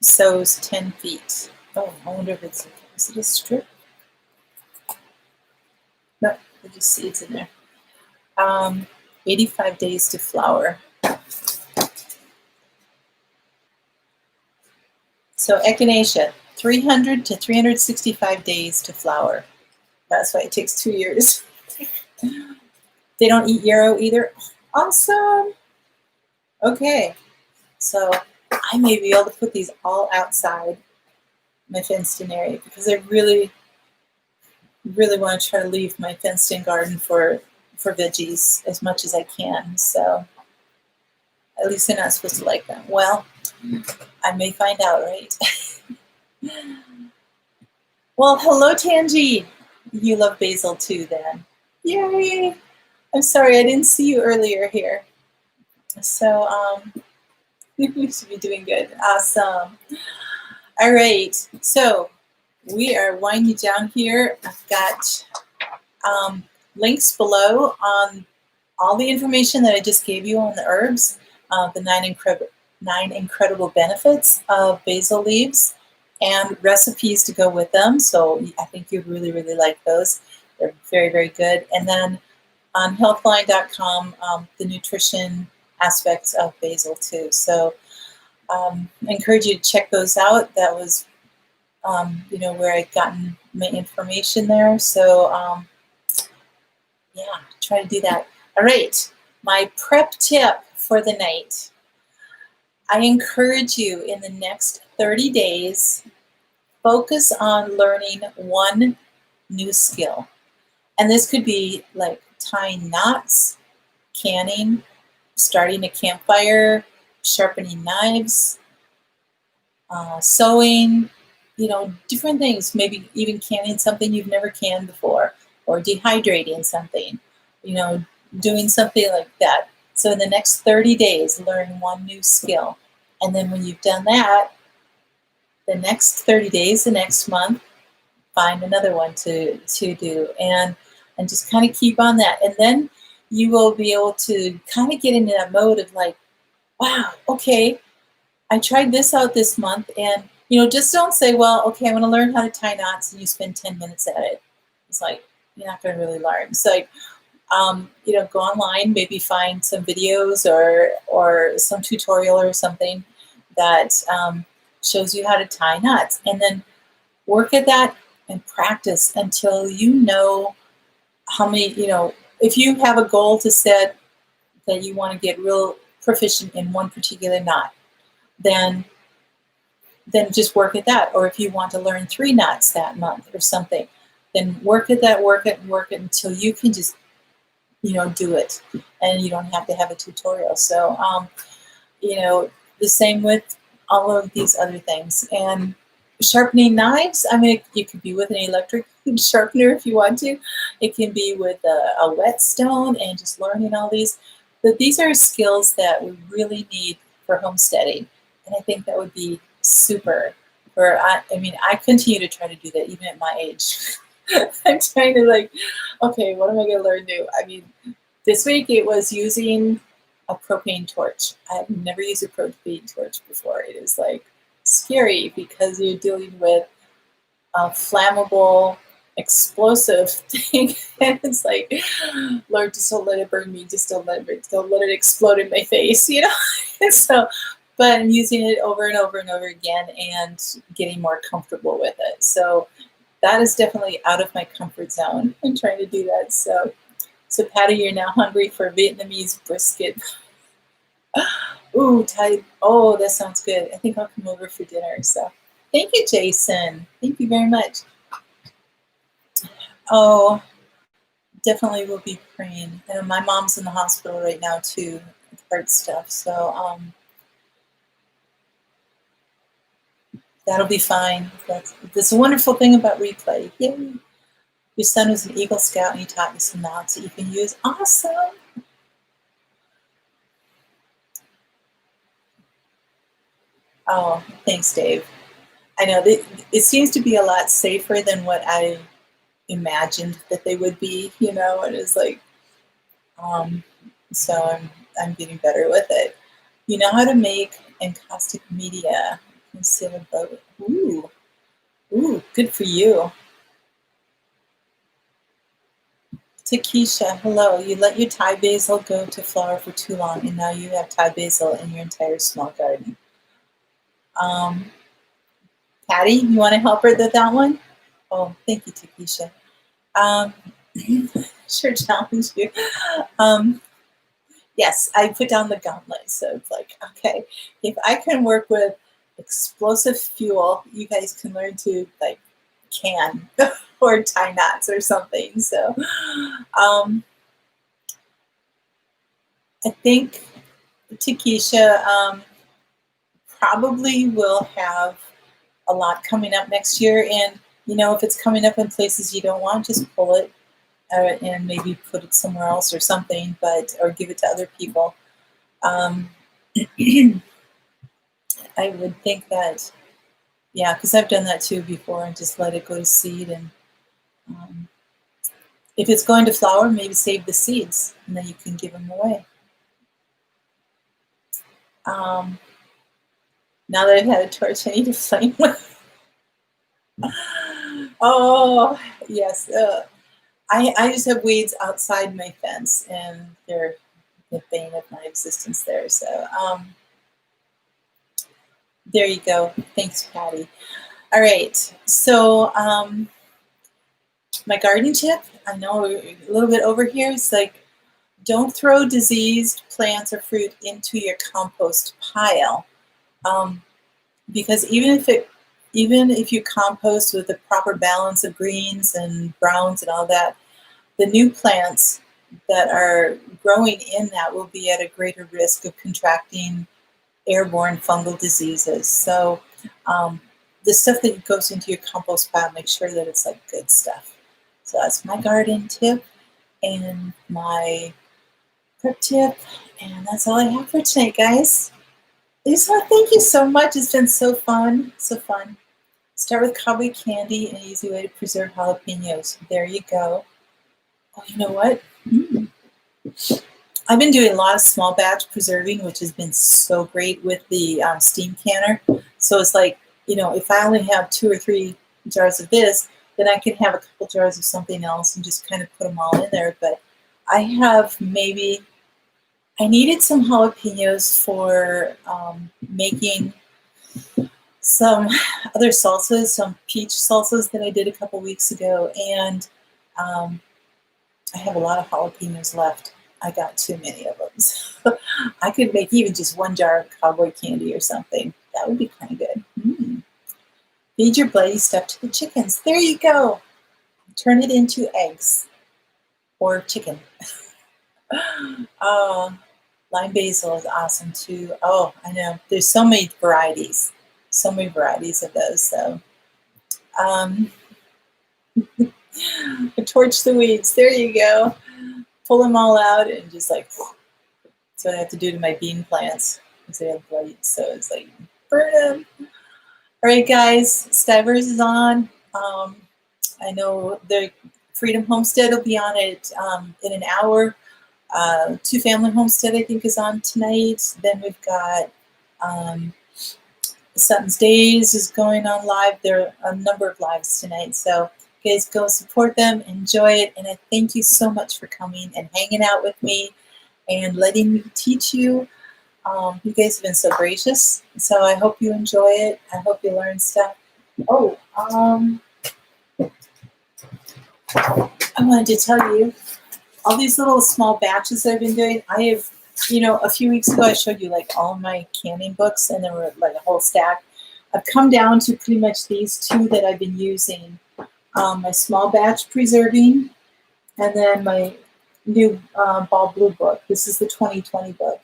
sows 10 feet. Oh, I wonder if is it a strip? No, there's just seeds in there. 85 days to flower. So echinacea, 300 to 365 days to flower. That's why it takes 2 years. They don't eat yarrow either. Awesome. Okay, so I may be able to put these all outside my fenced-in area because I really want to try to leave my fenced-in garden for veggies as much as I can. So at least they're not supposed to like them. Well, I may find out, right? Well, hello, Tangi. You love basil too, then. Yay! I'm sorry, I didn't see you earlier here. So, we should be doing good. Awesome. All right. So, we are winding down here. I've got links below on all the information that I just gave you on the herbs, the nine incredible benefits of basil leaves, and recipes to go with them. So I think you'd really like those. They're very good. And then on healthline.com, the nutrition aspects of basil too. So I encourage you to check those out. That was, where I'd gotten my information there. So yeah, try to do that. All right, my prep tip for the night. I encourage you in the next 30 days, focus on learning one new skill. And this could be like tying knots, canning, starting a campfire, sharpening knives, sewing, different things, maybe even canning something you've never canned before, or dehydrating something, doing something like that. So in the next 30 days, learn one new skill. And then when you've done that, the next 30 days, the next month, find another one to do, and just kind of keep on that. And then you will be able to kind of get into that mode of like, wow, okay, I tried this out this month, and just don't say, well, okay, I want to learn how to tie knots, and you spend 10 minutes at it. It's like, you're not going to really learn. So like, go online, maybe find some videos or some tutorial or something that shows you how to tie knots, and then work at that and practice until you know how many, if you have a goal to set that you want to get real proficient in one particular knot, then just work at that. Or if you want to learn 3 knots that month or something, then work at that, work it until you can just, do it, and you don't have to have a tutorial. So, the same with all of these other things. And sharpening knives, I mean, it could be with an electric sharpener if you want to. It can be with a whetstone, and just learning all these. But these are skills that we really need for homesteading. And I think that would be super. I continue to try to do that even at my age. I'm trying to okay, what am I going to learn new? I mean, this week it was using a propane torch. I've never used a propane torch before. It is scary because you're dealing with a flammable, explosive thing, and it's like, Lord, just don't let it burn me. Just don't let it explode in my face, And so, but I'm using it over and over and over again, and getting more comfortable with it. So that is definitely out of my comfort zone. I'm trying to do that. So Patty, you're now hungry for Vietnamese brisket. Ooh, Thai. Oh, that sounds good. I think I'll come over for dinner. So thank you, Jason. Thank you very much. Oh, definitely will be praying. And my mom's in the hospital right now too, with heart stuff. So that'll be fine. That's a wonderful thing about replay. Yay. Your son was an Eagle Scout, and he taught you some knots that you can use. Awesome. Oh, thanks, Dave. I know it seems to be a lot safer than what I imagined that they would be. It is so I'm getting better with it. You know how to make encaustic media. Instead of both. Ooh, ooh, good for you. Takesha, hello. You let your Thai basil go to flower for too long, and now you have Thai basil in your entire small garden. Patty, you want to help her with that one? Oh, thank you, Takesha. Sure, challenge you. Yes, I put down the gauntlet. So it's like, okay, if I can work with explosive fuel, you guys can learn to like can or tie knots or something. So I think Takesha probably will have a lot coming up next year. And, you know, if it's coming up in places you don't want, just pull it and maybe put it somewhere else or something, or give it to other people. I would think that, yeah, because I've done that too before and just let it go to seed. And if it's going to flower, maybe save the seeds and then you can give them away. Now that I've had a torch, I need to flame with. Oh, yes. I just have weeds outside my fence, and they're the bane of my existence there. So there you go. Thanks, Patty. All right. So my garden tip, I know a little bit over here, is like, don't throw diseased plants or fruit into your compost pile. Because even if you compost with the proper balance of greens and browns and all that, the new plants that are growing in that will be at a greater risk of contracting airborne fungal diseases. So the stuff that goes into your compost pile, make sure that it's like good stuff. So that's my garden tip and my prep tip. And that's all I have for tonight, guys. I just want to thank you so much. It's been so fun. So fun. Start with cowboy candy, an easy way to preserve jalapenos. There you go. Oh, you know what? I've been doing a lot of small batch preserving, which has been so great with the steam canner. So it's like, you know, if I only have 2 or 3 jars of this, then I can have a couple jars of something else and just kind of put them all in there. But I have I needed some jalapenos for making some other salsas, some peach salsas that I did a couple weeks ago. And I have a lot of jalapenos left. I got too many of them. So I could make even just 1 jar of cowboy candy or something. That would be kind of good. Feed your bloody stuff to the chickens. There you go. Turn it into eggs or chicken. Lime basil is awesome too. Oh, I know. There's so many varieties. So many varieties of those. So, torch the weeds. There you go. Pull them all out and just like, that's what I have to do to my bean plants because they have blight. So it's like, burn them. All right, guys. Stivers is on. I know the Freedom Homestead will be on it in an hour. 2 Family Homestead, I think, is on tonight. Then we've got Sutton's Days is going on live. There are a number of lives tonight. So guys, go support them, enjoy it. And I thank you so much for coming and hanging out with me and letting me teach you. You guys have been so gracious. So I hope you enjoy it. I hope you learn stuff. Oh, I wanted to tell you, all these little small batches I've been doing, I have, you know, a few weeks ago I showed you like all my canning books and there were like a whole stack. I've come down to pretty much these 2 that I've been using. My small batch preserving and then my new Ball Blue book. This is the 2020 book.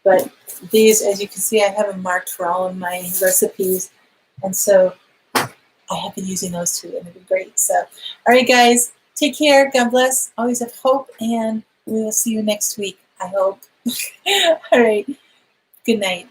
But these, as you can see, I have them marked for all of my recipes. And so I have been using those 2 and they've been great. So, all right, guys. Take care. God bless. Always have hope. And we will see you next week, I hope. All right. Good night.